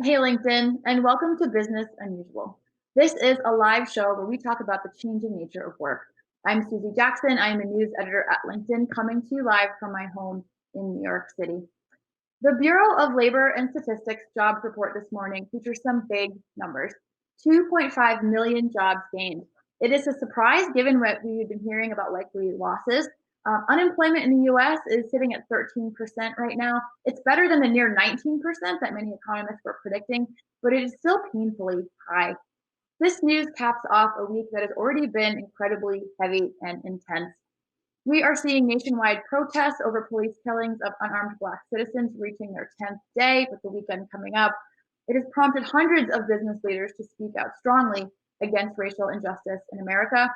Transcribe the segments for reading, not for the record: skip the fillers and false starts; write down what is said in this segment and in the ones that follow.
Hey, LinkedIn, and welcome to Business Unusual. This is a live show where we talk about the changing nature of work. I'm Susie Jackson. I am a news editor at LinkedIn, coming to you live from my home in New York City. The Bureau of Labor and Statistics jobs report this morning features some big numbers: 2.5 million jobs gained. It is a surprise given what we've been hearing about likely losses. Unemployment in the US is sitting at 13% right now. It's better than the near 19% that many economists were predicting, but it is still painfully high. This news caps off a week that has already been incredibly heavy and intense. We are seeing nationwide protests over police killings of unarmed Black citizens reaching their 10th day with the weekend coming up. It has prompted hundreds of business leaders to speak out strongly against racial injustice in America.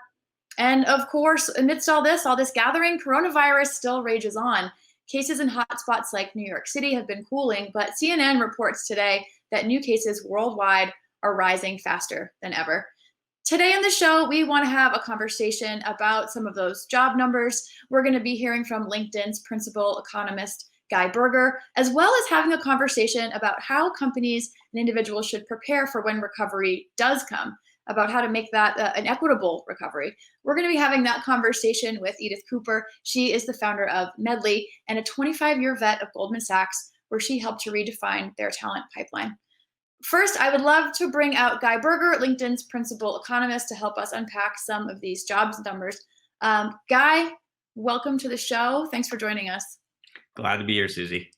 And of course, amidst all this gathering, coronavirus still rages on. Cases in hotspots like New York City have been cooling, but CNN reports today that new cases worldwide are rising faster than ever. Today on the show, we want to have a conversation about some of those job numbers. We're going to be hearing from LinkedIn's principal economist, Guy Berger, as well as having a conversation about how companies and individuals should prepare for when recovery does come, about how to make that an equitable recovery. We're going to be having that conversation with Edith Cooper. She is the founder of Medley and a 25-year vet of Goldman Sachs, where she helped to redefine their talent pipeline. First, I would love to bring out Guy Berger, LinkedIn's principal economist, to help us unpack some of these jobs numbers. Guy, welcome to the show. Thanks for joining us. Glad to be here, Susie.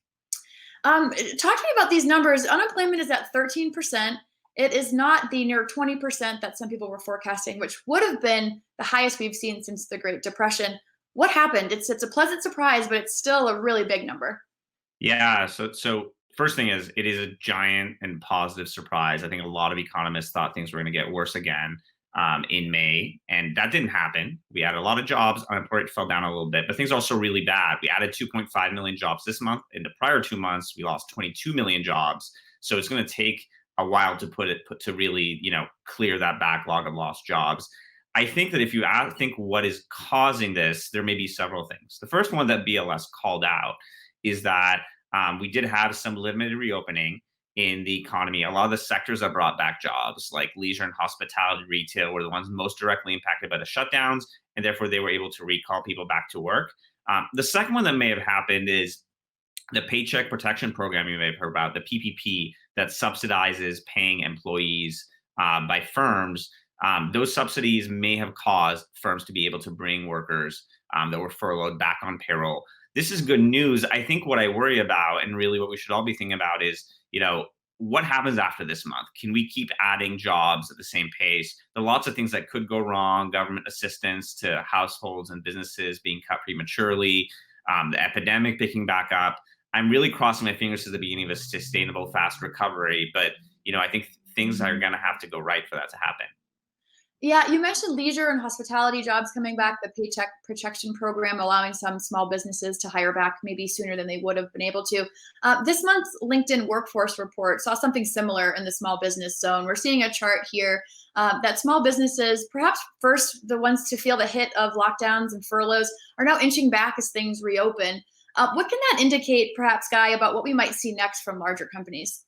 Talk to me about these numbers. Unemployment is at 13%. It is not the near 20% that some people were forecasting, which would have been the highest we've seen since the Great Depression. What happened? It's a pleasant surprise, but it's still a really big number. Yeah. So first thing is, it is a giant and positive surprise. I think a lot of economists thought things were going to get worse again in May, and that didn't happen. We added a lot of jobs. Unemployment fell down a little bit, but things are also really bad. We added 2.5 million jobs this month. In the prior 2 months, we lost 22 million jobs. So it's going to take a while to to really clear that backlog of lost jobs. I think that if you think what is causing this, there may be several things. The first one that BLS called out is that we did have some limited reopening in the economy. A lot of the sectors that brought back jobs, like leisure and hospitality, retail, were the ones most directly impacted by the shutdowns, and therefore they were able to recall people back to work. The second one that may have happened is the Paycheck Protection Program you may have heard about, the PPP, that subsidizes paying employees by firms. Those subsidies may have caused firms to be able to bring workers that were furloughed back on payroll. This is good news. I think what I worry about, and really what we should all be thinking about, is what happens after this month? Can we keep adding jobs at the same pace? There are lots of things that could go wrong: government assistance to households and businesses being cut prematurely, the epidemic picking back up. I'm really crossing my fingers to the beginning of a sustainable, fast recovery, but I think things are going to have to go right for that to happen. Yeah, you mentioned leisure and hospitality jobs coming back, the Paycheck Protection Program allowing some small businesses to hire back maybe sooner than they would have been able to. This month's LinkedIn Workforce Report saw something similar in the small business zone. We're seeing a chart here that small businesses, perhaps first the ones to feel the hit of lockdowns and furloughs, are now inching back as things reopen. What can that indicate, perhaps, Guy, about what we might see next from larger companies?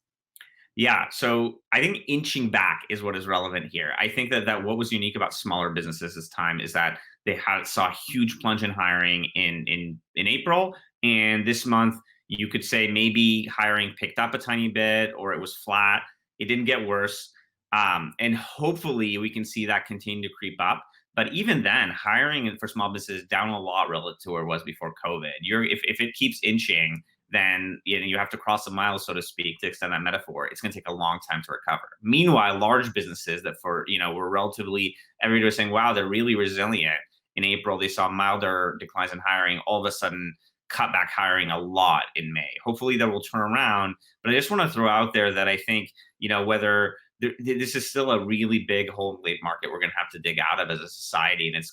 Yeah, so I think inching back is what is relevant here. I think that what was unique about smaller businesses this time is that they saw a huge plunge in hiring in April, and this month you could say maybe hiring picked up a tiny bit, or it was flat. It didn't get worse, and hopefully we can see that continue to creep up. But even then, hiring for small businesses is down a lot relative to where it was before COVID. If it keeps inching, then you have to cross a mile, so to speak, to extend that metaphor. It's going to take a long time to recover. Meanwhile, large businesses that were relatively, everybody was saying, wow, they're really resilient. In April, they saw milder declines in hiring. All of a sudden, cut back hiring a lot in May. Hopefully that will turn around. But I just want to throw out there that I think, whether this is still a really big hole in the labor market we're going to have to dig out of as a society. And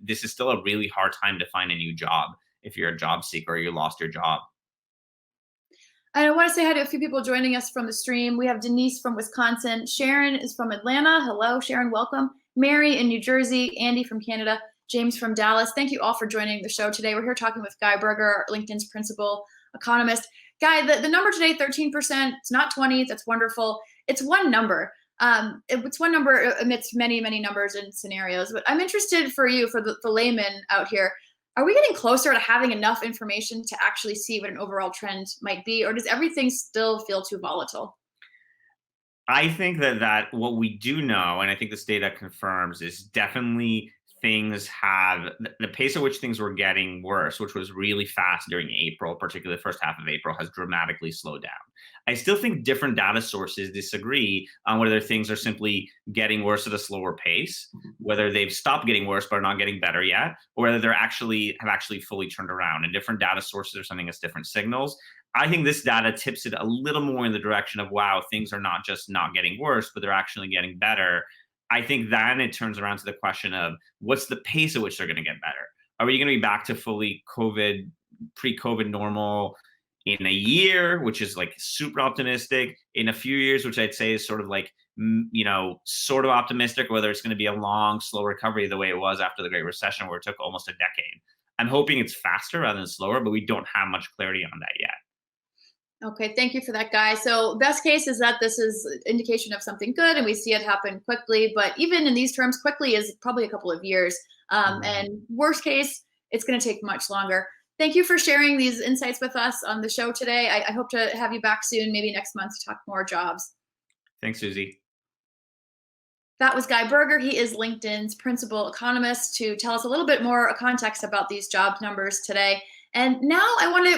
this is still a really hard time to find a new job if you're a job seeker or you lost your job. And I want to say hi to a few people joining us from the stream. We have Denise from Wisconsin. Sharon is from Atlanta. Hello, Sharon, welcome. Mary in New Jersey. Andy from Canada. James from Dallas. Thank you all for joining the show today. We're here talking with Guy Berger, LinkedIn's principal economist. Guy, the number today, 13%, it's not 20, that's wonderful. It's one number. It's one number amidst many, many numbers and scenarios. But I'm interested for you, for the layman out here, are we getting closer to having enough information to actually see what an overall trend might be, or does everything still feel too volatile? I think that what we do know, and I think this data confirms, is definitely things have the pace at which things were getting worse, which was really fast during April, particularly the first half of April, has dramatically slowed down. I still think different data sources disagree on whether things are simply getting worse at a slower pace, whether they've stopped getting worse but are not getting better yet, or whether they're actually fully turned around. And different data sources are sending us different signals. I think this data tips it a little more in the direction of, wow, things are not just not getting worse, but they're actually getting better. I think then it turns around to the question of what's the pace at which they're going to get better? Are we going to be back to fully pre-COVID normal in a year, which is like super optimistic, in a few years, which I'd say is sort of like, sort of optimistic, whether it's going to be a long, slow recovery the way it was after the Great Recession, where it took almost a decade? I'm hoping it's faster rather than slower, but we don't have much clarity on that yet. Okay, thank you for that, guy. So best case is that this is indication of something good and we see it happen quickly. But even in these terms, quickly is probably a couple of years. And worst case, it's going to take much longer. Thank you for sharing these insights with us on the show today. I hope to have you back soon, maybe next month, to talk more jobs. Thanks, Susie. That was Guy Berger. He is LinkedIn's principal economist, to tell us a little bit more context about these job numbers today. And now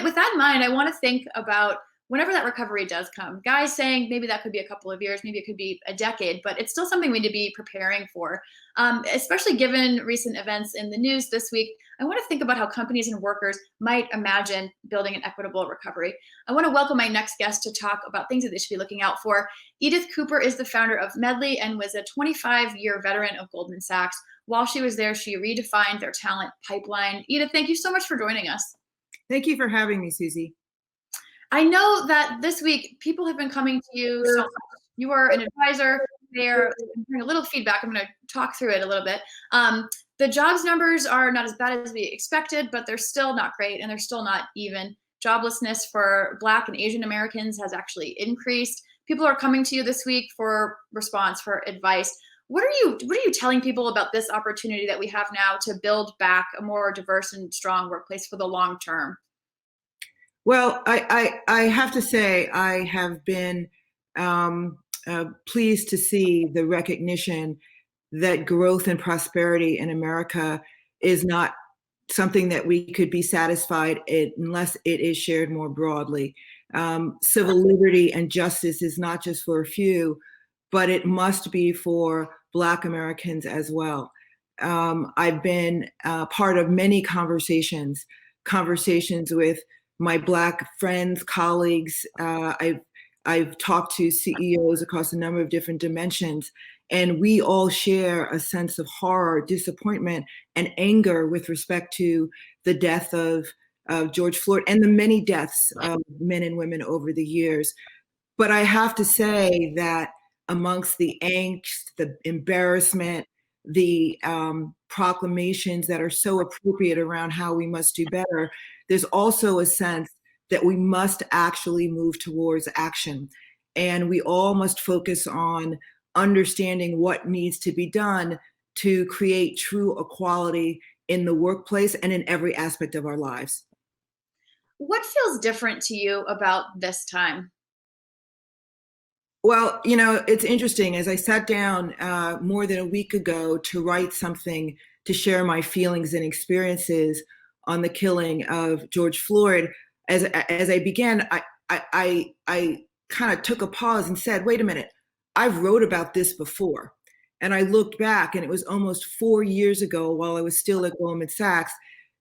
with that in mind, I want to think about whenever that recovery does come. Guy's saying maybe that could be a couple of years, maybe it could be a decade, but it's still something we need to be preparing for. Especially given recent events in the news this week, I want to think about how companies and workers might imagine building an equitable recovery. I want to welcome my next guest to talk about things that they should be looking out for. Edith Cooper is the founder of Medley and was a 25-year veteran of Goldman Sachs. While she was there, she redefined their talent pipeline. Edith, thank you so much for joining us. Thank you for having me, Susie. I know that this week people have been coming to you. So you are an advisor there. A little feedback. I'm going to talk through it a little bit. The jobs numbers are not as bad as we expected, but they're still not great and they're still not even. Joblessness for Black and Asian Americans has actually increased. People are coming to you this week for response, for advice. What are you telling people about this opportunity that we have now to build back a more diverse and strong workplace for the long term? Well, I have to say I have been pleased to see the recognition that growth and prosperity in America is not something that we could be satisfied unless it is shared more broadly. Civil liberty and justice is not just for a few, but it must be for Black Americans as well. I've been part of many conversations with my Black friends, colleagues. I've talked to CEOs across a number of different dimensions, and we all share a sense of horror, disappointment, and anger with respect to the death of George Floyd and the many deaths of men and women over the years. But I have to say that amongst the angst, the embarrassment, the proclamations that are so appropriate around how we must do better, there's also a sense that we must actually move towards action. And we all must focus on understanding what needs to be done to create true equality in the workplace and in every aspect of our lives. What feels different to you about this time? Well, it's interesting. As I sat down more than a week ago to write something to share my feelings and experiences on the killing of George Floyd, as I began, I kind of took a pause and said, wait a minute, I've wrote about this before. And I looked back, and it was almost 4 years ago, while I was still at Goldman Sachs,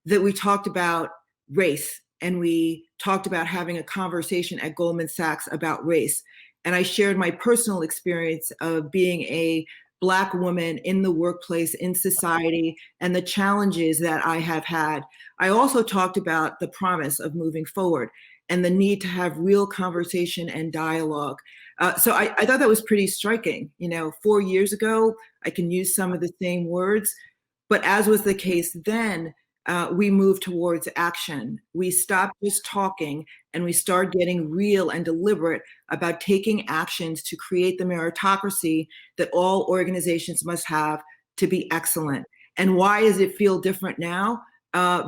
that we talked about race. And we talked about having a conversation at Goldman Sachs about race. And I shared my personal experience of being a Black woman in the workplace, in society, and the challenges that I have had. I also talked about the promise of moving forward and the need to have real conversation and dialogue. So I thought that was pretty striking. 4 years ago, I can use some of the same words, but as was the case then, we move towards action. We stop just talking and we start getting real and deliberate about taking actions to create the meritocracy that all organizations must have to be excellent. And why does it feel different now?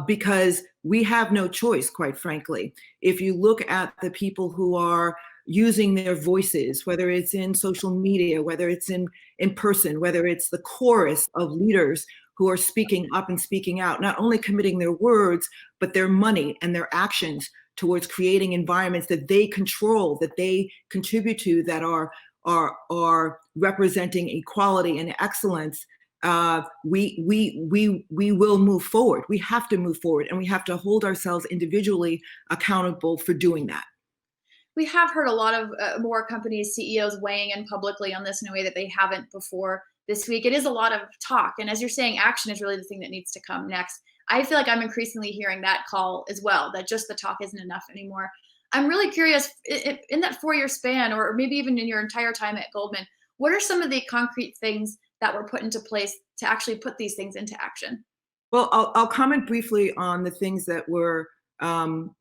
Because we have no choice, quite frankly. If you look at the people who are using their voices, whether it's in social media, whether it's in person, whether it's the chorus of leaders who are speaking up and speaking out, not only committing their words, but their money and their actions towards creating environments that they control, that they contribute to, that are representing equality and excellence. We will move forward. We have to move forward, and we have to hold ourselves individually accountable for doing that. We have heard a lot of more companies, CEOs weighing in publicly on this in a way that they haven't before this week. It is a lot of talk. And as you're saying, action is really the thing that needs to come next. I feel like I'm increasingly hearing that call as well, that just the talk isn't enough anymore. I'm really curious, in that 4-year span, or maybe even in your entire time at Goldman, what are some of the concrete things that were put into place to actually put these things into action? Well, I'll comment briefly on the things that were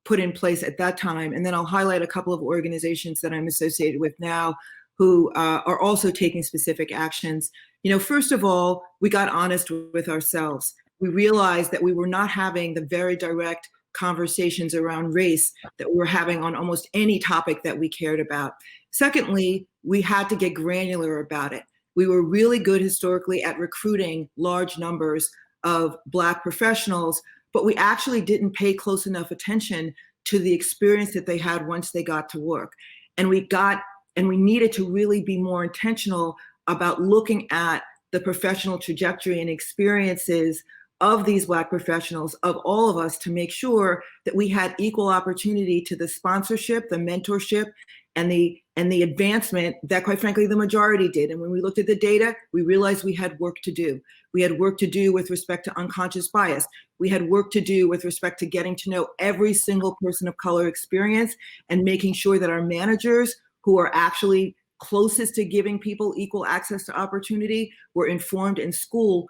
put in place at that time, and then I'll highlight a couple of organizations that I'm associated with now who are also taking specific actions. First of all, we got honest with ourselves. We realized that we were not having the very direct conversations around race that we were having on almost any topic that we cared about. Secondly, we had to get granular about it. We were really good historically at recruiting large numbers of Black professionals, but we actually didn't pay close enough attention to the experience that they had once they got to work. And we needed to really be more intentional about looking at the professional trajectory and experiences of these Black professionals, of all of us, to make sure that we had equal opportunity to the sponsorship, the mentorship, and the advancement that, quite frankly, the majority did. And when we looked at the data, we realized we had work to do. We had work to do with respect to unconscious bias. We had work to do with respect to getting to know every single person of color experience and making sure that our managers, who are actually closest to giving people equal access to opportunity, were informed and schooled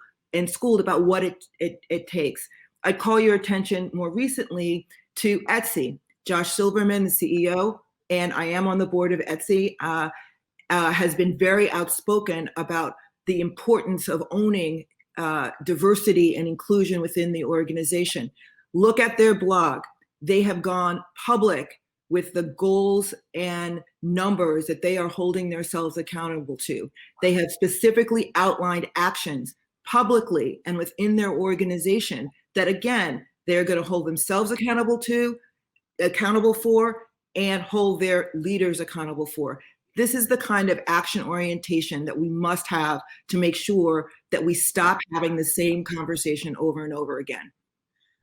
about what it takes. I'd call your attention more recently to Etsy. Josh Silverman, the CEO, and I am on the board of Etsy, has been very outspoken about the importance of owning diversity and inclusion within the organization. Look at their blog. They have gone public with the goals and numbers that they are holding themselves accountable to. They have specifically outlined actions publicly and within their organization that, again, they're going to hold themselves accountable for, and hold their leaders accountable for. This is the kind of action orientation that we must have to make sure that we stop having the same conversation over and over again.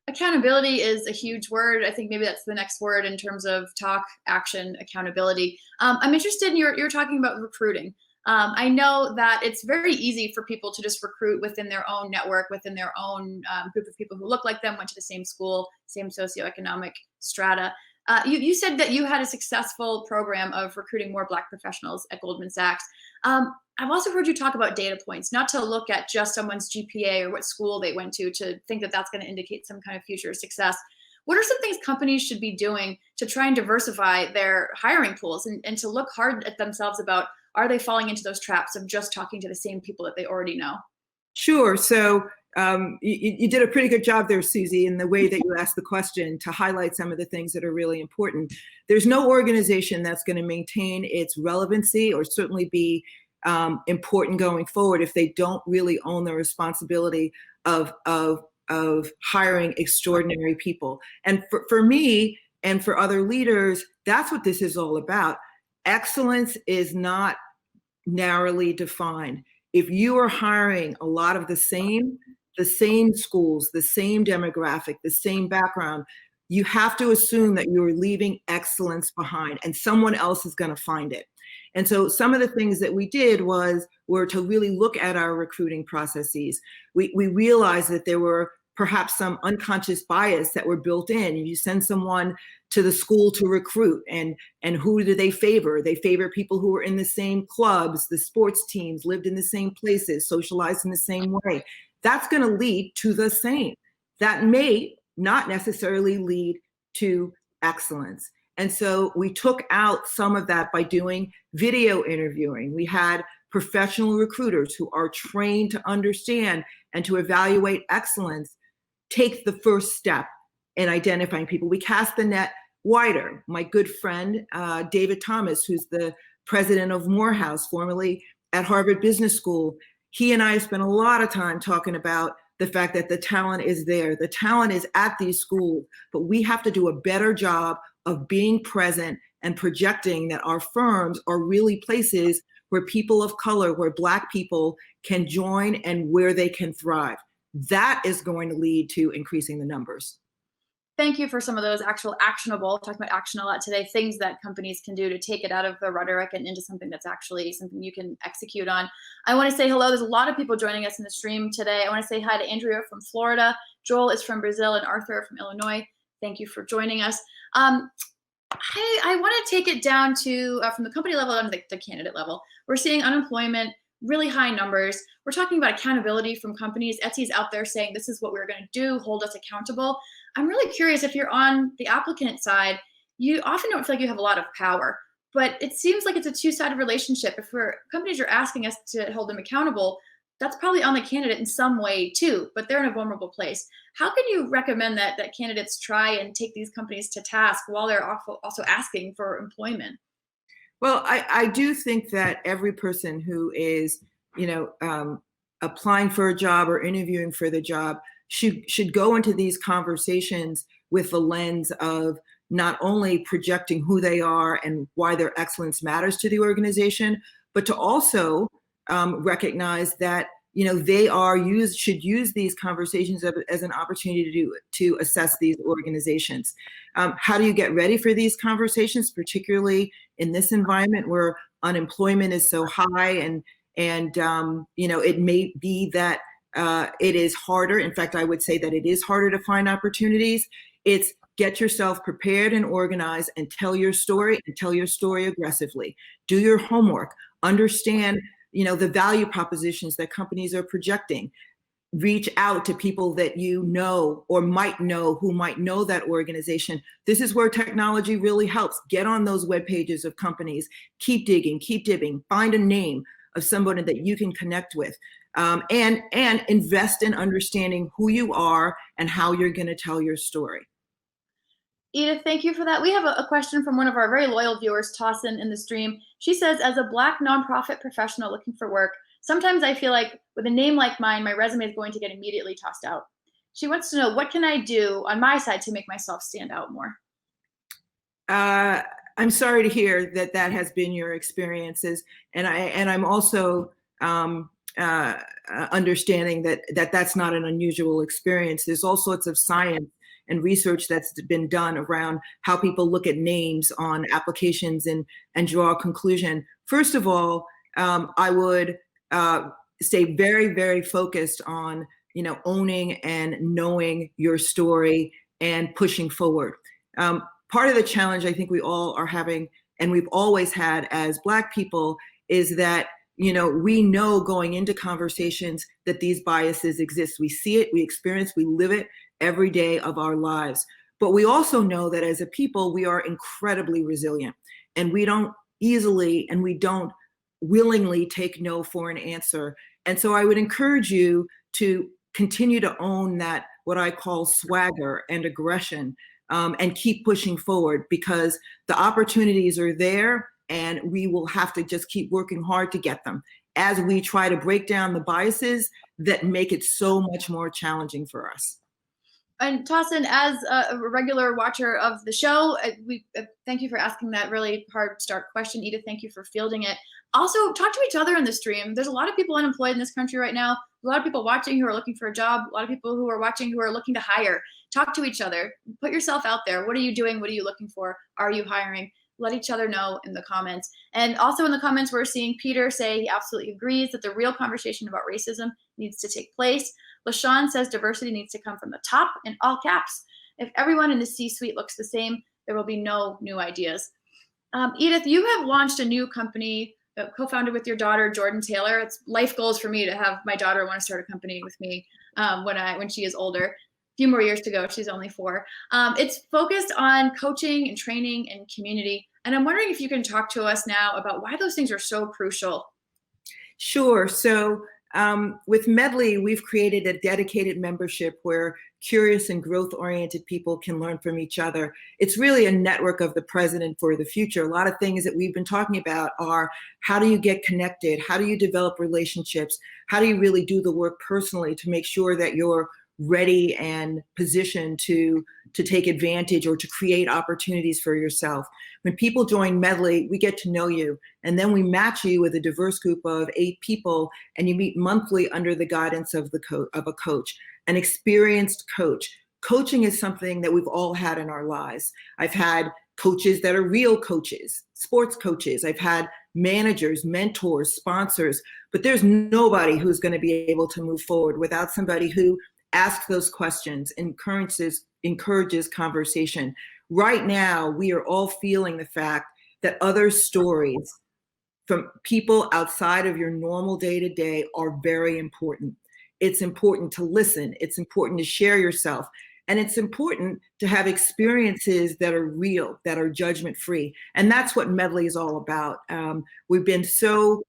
Accountability is a huge word. I think maybe that's the next word in terms of talk, action, accountability. I'm interested in you're talking about recruiting. I know that it's very easy for people to just recruit within their own network, within their own group of people who look like them, went to the same school, same socioeconomic strata. You said that you had a successful program of recruiting more Black professionals at Goldman Sachs. I've also heard you talk about data points, not to look at just someone's GPA or what school they went to think that that's going to indicate some kind of future success. What are some things companies should be doing to try and diversify their hiring pools and to look hard at themselves about, are they falling into those traps of just talking to the same people that they already know? Sure. So you did a pretty good job there, Susie, in the way that you asked the question to highlight some of the things that are really important. There's no organization that's going to maintain its relevancy or certainly be important going forward if they don't really own the responsibility of hiring extraordinary people. And for me and for other leaders, that's what this is all about. Excellence is not narrowly defined. If you are hiring a lot of the same schools, the same demographic, the same background, you have to assume that you're leaving excellence behind and someone else is going to find it. And so some of the things that we did were to really look at our recruiting processes. We realized that there were perhaps some unconscious bias that were built in. You send someone to the school to recruit, and who do they favor? They favor people who are in the same clubs, the sports teams, lived in the same places, socialized in the same way. That's going to lead to the same. that may not necessarily lead to excellence. And so we took out some of that by doing video interviewing. We had professional recruiters who are trained to understand and to evaluate excellence take the first step in identifying people. We cast the net wider. My good friend, David Thomas, who's the president of Morehouse, formerly at Harvard Business School, he and I spent a lot of time talking about the fact that the talent is there. The talent is at these schools, but we have to do a better job of being present and projecting that our firms are really places where people of color, where Black people can join and where they can thrive. That is going to lead to increasing the numbers. Thank you for some of those actual actionable, talking about action a lot today, things that companies can do to take it out of the rhetoric and into something that's actually something you can execute on. I want to say hello. There's a lot of people joining us in the stream today. I want to say hi to Andrea from Florida. Joel is from Brazil and Arthur from Illinois. Thank you for joining us. I want to take it down to from the company level down to the candidate level. We're seeing unemployment, really high numbers. We're talking about accountability from companies. Etsy's out there saying this is what we're going to do, hold us accountable. I'm really curious, if you're on the applicant side, you often don't feel like you have a lot of power, but it seems like it's a two-sided relationship. If companies are asking us to hold them accountable, that's probably on the candidate in some way too, but they're in a vulnerable place. How can you recommend that candidates try and take these companies to task while they're also asking for employment? Well, I do think that every person who is, applying for a job or interviewing for the job should go into these conversations with the lens of not only projecting who they are and why their excellence matters to the organization, but to also recognize that they should use these conversations as an opportunity to assess these organizations. How do you get ready for these conversations, particularly in this environment where unemployment is so high and it may be that it is harder. In fact, I would say that it is harder to find opportunities. It's get yourself prepared and organized and tell your story aggressively. Do your homework. Understand the value propositions that companies are projecting. Reach out to people that you know or might know who might know that organization. This is where technology really helps. Get on those web pages of companies. Keep digging, keep digging. Find a name of somebody that you can connect with. And invest in understanding who you are and how you're going to tell your story. Edith, thank you for that. We have a question from one of our very loyal viewers, Tossin, in the stream. She says, as a Black nonprofit professional looking for work, sometimes I feel like with a name like mine, my resume is going to get immediately tossed out. She wants to know, what can I do on my side to make myself stand out more? I'm sorry to hear that has been your experiences. And I'm also understanding that that's not an unusual experience. There's all sorts of science and research that's been done around how people look at names on applications and draw a conclusion. First of all, I would stay very, very focused on, owning and knowing your story and pushing forward. Part of the challenge I think we all are having, and we've always had as Black people, is that we know going into conversations that these biases exist. We see it, we experience, we live it every day of our lives. But we also know that as a people, we are incredibly resilient, and we don't easily and we don't willingly take no for an answer. And so I would encourage you to continue to own that, what I call swagger and aggression, and keep pushing forward, because the opportunities are there. And we will have to just keep working hard to get them as we try to break down the biases that make it so much more challenging for us. And Tossin, as a regular watcher of the show, we thank you for asking that really hard start question. Edith, thank you for fielding it. Also, talk to each other in the stream. There's a lot of people unemployed in this country right now. A lot of people watching who are looking for a job. A lot of people who are watching who are looking to hire. Talk to each other. Put yourself out there. What are you doing? What are you looking for? Are you hiring? Let each other know in the comments. And also in the comments, we're seeing Peter say he absolutely agrees that the real conversation about racism needs to take place. LaShawn says diversity needs to come from the top in all caps. If everyone in the C-suite looks the same, there will be no new ideas. Edith, you have launched a new company, co-founded with your daughter, Jordan Taylor. It's life goals for me to have my daughter want to start a company with me when she is older. few more years to go. She's only 4. It's focused on coaching and training and community. And I'm wondering if you can talk to us now about why those things are so crucial. Sure. So with Medley, we've created a dedicated membership where curious and growth-oriented people can learn from each other. It's really a network of the present and for the future. A lot of things that we've been talking about are how do you get connected? How do you develop relationships? How do you really do the work personally to make sure that you're ready and positioned to take advantage or to create opportunities for yourself? When people join Medley, we get to know you, and then we match you with a diverse group of 8 people, and you meet monthly under the guidance of a coach, an experienced coach. Coaching is something that we've all had in our lives. I've had coaches that are real coaches, sports coaches. I've had managers, mentors, sponsors, but there's nobody who's going to be able to move forward without somebody who asks those questions, encourages conversation. Right now, we are all feeling the fact that other stories from people outside of your normal day-to-day are very important. It's important to listen. It's important to share yourself. And it's important to have experiences that are real, that are judgment-free. And that's what Medley is all about. We've been so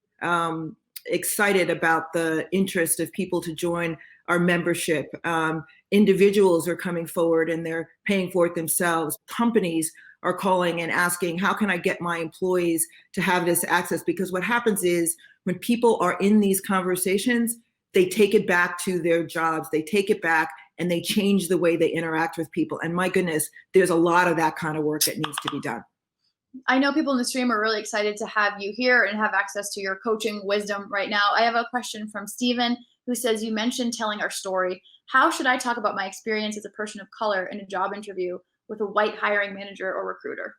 excited about the interest of people to join our membership. Individuals are coming forward and they're paying for it themselves. Companies are calling and asking, how can I get my employees to have this access? Because what happens is when people are in these conversations, they take it back to their jobs, they take it back and they change the way they interact with people. And my goodness, there's a lot of that kind of work that needs to be done. I know people in the stream are really excited to have you here and have access to your coaching wisdom right now. I have a question from Steven who says, you mentioned telling our story. How should I talk about my experience as a person of color in a job interview with a white hiring manager or recruiter?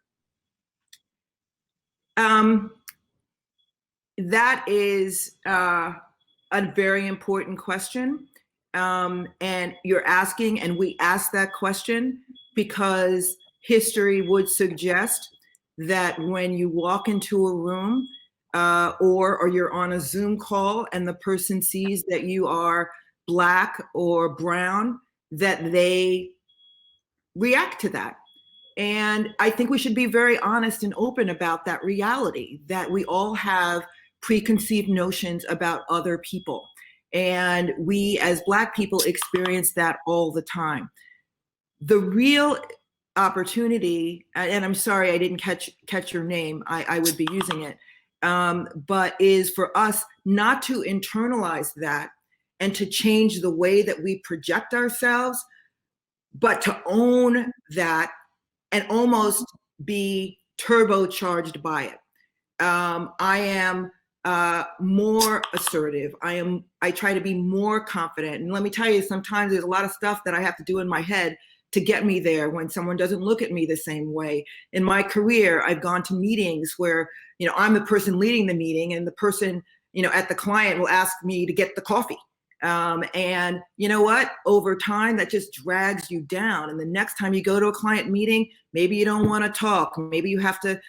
That is a very important question. And you're asking, and we ask that question because history would suggest that when you walk into a room or you're on a Zoom call and the person sees that you are Black or brown, that they react to that. And I think we should be very honest and open about that reality, that we all have preconceived notions about other people. And we as Black people experience that all the time. The real opportunity, and I'm sorry I didn't catch your name, I would be using it, but is for us not to internalize that and to change the way that we project ourselves, but to own that and almost be turbocharged by it. I am more assertive. I try to be more confident. And let me tell you, sometimes there's a lot of stuff that I have to do in my head to get me there when someone doesn't look at me the same way. In my career, I've gone to meetings where, I'm the person leading the meeting and the person, at the client will ask me to get the coffee. And you know what? Over time, that just drags you down. And the next time you go to a client meeting, maybe you don't want to talk. Maybe you have to,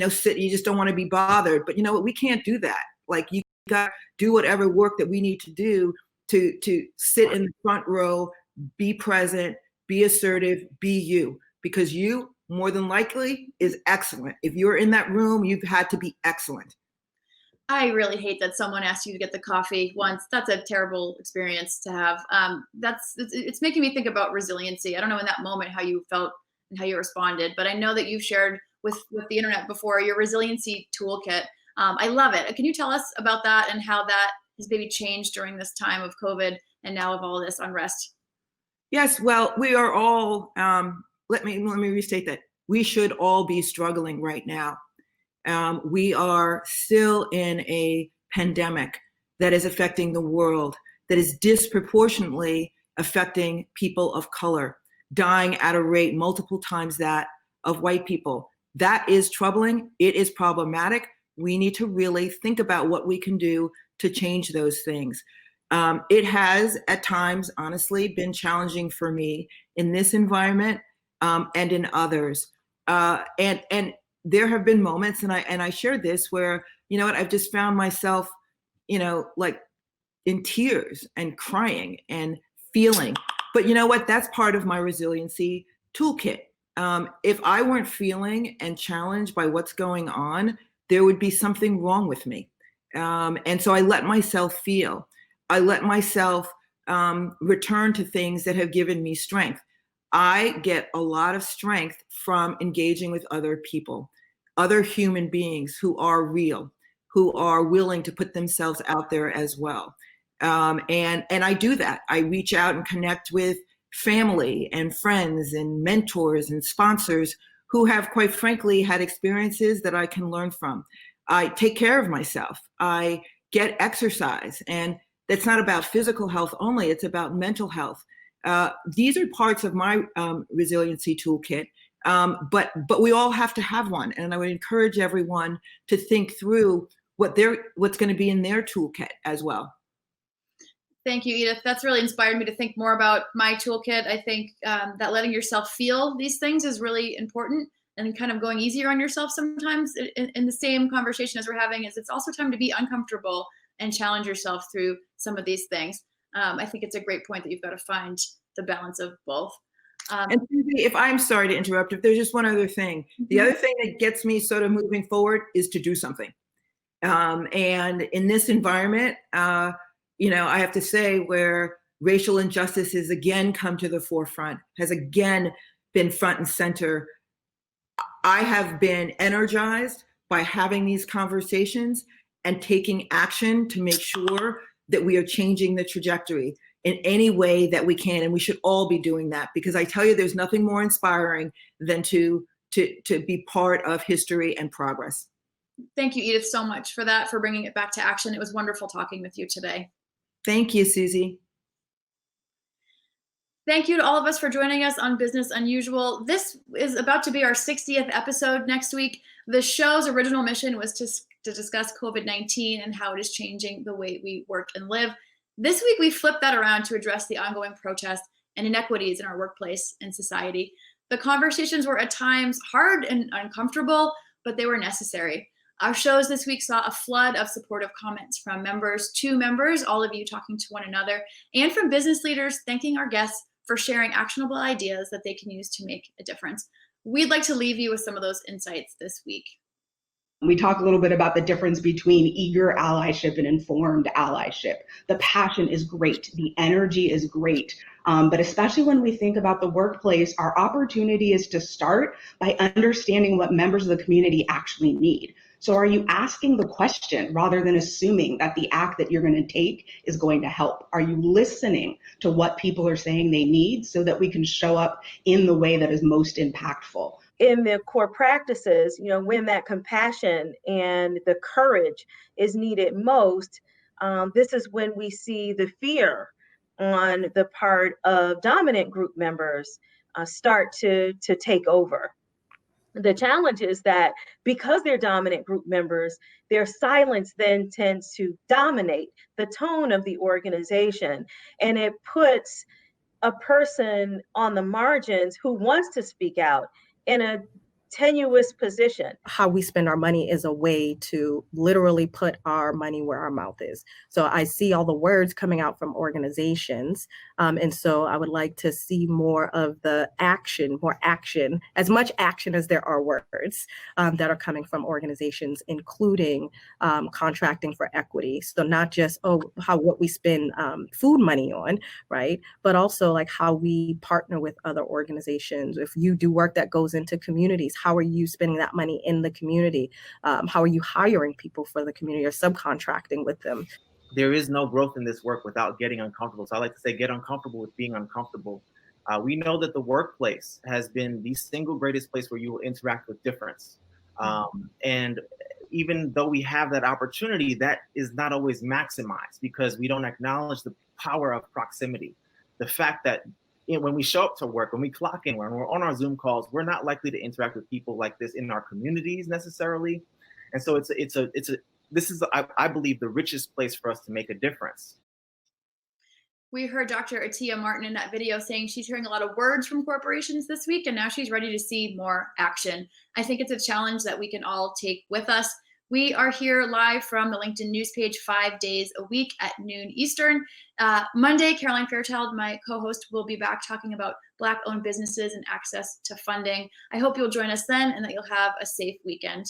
sit. You just don't want to be bothered. But you know what? We can't do that. Like you got to do whatever work that we need to do to sit in the front row, be present, be assertive, be you. Because you, more than likely, is excellent. If you're in that room, you've had to be excellent. I really hate that someone asked you to get the coffee once. That's a terrible experience to have. It's making me think about resiliency. I don't know in that moment how you felt and how you responded, but I know that you've shared with the internet before your Resiliency Toolkit. I love it. Can you tell us about that and how that has maybe changed during this time of COVID and now of all this unrest? Yes, well, we are all, let me restate that. We should all be struggling right now. We are still in a pandemic that is affecting the world, that is disproportionately affecting people of color, dying at a rate multiple times that of white people. That is troubling. It is problematic. We need to really think about what we can do to change those things. It has at times, honestly, been challenging for me in this environment and in others. And there have been moments, and I shared this, where, I've just found myself, like in tears and crying and feeling. But you know what? That's part of my resiliency toolkit. If I weren't feeling and challenged by what's going on, there would be something wrong with me. And so I let myself feel. I let myself return to things that have given me strength. I get a lot of strength from engaging with other people, other human beings who are real, who are willing to put themselves out there as well. And I do that. I reach out and connect with family and friends and mentors and sponsors who have, quite frankly, had experiences that I can learn from. I take care of myself. I get exercise, and that's not about physical health only. It's about mental health. These are parts of my resiliency toolkit, but we all have to have one. And I would encourage everyone to think through what's going to be in their toolkit as well. Thank you, Edith. That's really inspired me to think more about my toolkit. I think that letting yourself feel these things is really important, and kind of going easier on yourself sometimes in the same conversation as we're having is it's also time to be uncomfortable and challenge yourself through some of these things. I think it's a great point that you've got to find the balance of both. And Susie, if I'm sorry to interrupt, if there's just one other thing, the other thing that gets me sort of moving forward is to do something. And in this environment, I have to say, where racial injustice has again come to the forefront, has again been front and center, I have been energized by having these conversations and taking action to make sure that we are changing the trajectory in any way that we can. And we should all be doing that, because I tell you, there's nothing more inspiring than to be part of history and progress. Thank you, Edith, so much for that, for bringing it back to action. It was wonderful talking with you today. Thank you, Susie. Thank you to all of us for joining us on Business Unusual. This is about to be our 60th episode next week. The show's original mission was to discuss COVID-19 and how it is changing the way we work and live. This week, we flipped that around to address the ongoing protests and inequities in our workplace and society. The conversations were at times hard and uncomfortable, but they were necessary. Our shows this week saw a flood of supportive comments from members to members, all of you talking to one another, and from business leaders thanking our guests for sharing actionable ideas that they can use to make a difference. We'd like to leave you with some of those insights this week. We talk a little bit about the difference between eager allyship and informed allyship. The passion is great. The energy is great. But especially when we think about the workplace, our opportunity is to start by understanding what members of the community actually need. So are you asking the question rather than assuming that the act that you're going to take is going to help? Are you listening to what people are saying they need so that we can show up in the way that is most impactful? In the core practices, when that compassion and the courage is needed most, this is when we see the fear on the part of dominant group members start to take over. The challenge is that because they're dominant group members, their silence then tends to dominate the tone of the organization, and it puts a person on the margins who wants to speak out in a tenuous position. How we spend our money is a way to literally put our money where our mouth is. So I see all the words coming out from organizations. And so I would like to see more of the action, as much action as there are words that are coming from organizations, including contracting for equity. So not just, what we spend food money on, right? But also like how we partner with other organizations. If you do work that goes into communities, how are you spending that money in the community? How are you hiring people for the community or subcontracting with them? There is no growth in this work without getting uncomfortable. So I like to say, get uncomfortable with being uncomfortable. We know that the workplace has been the single greatest place where you will interact with difference. And even though we have that opportunity, that is not always maximized because we don't acknowledge the power of proximity. The fact that when we show up to work, when we clock in, when we're on our Zoom calls, we're not likely to interact with people like this in our communities necessarily. And so this is, I believe, the richest place for us to make a difference. We heard Dr. Atiya Martin in that video saying she's hearing a lot of words from corporations this week, and now she's ready to see more action. I think it's a challenge that we can all take with us. We are here live from the LinkedIn news page 5 days a week at noon Eastern. Monday, Caroline Fairchild, my co-host, will be back talking about Black-owned businesses and access to funding. I hope you'll join us then and that you'll have a safe weekend.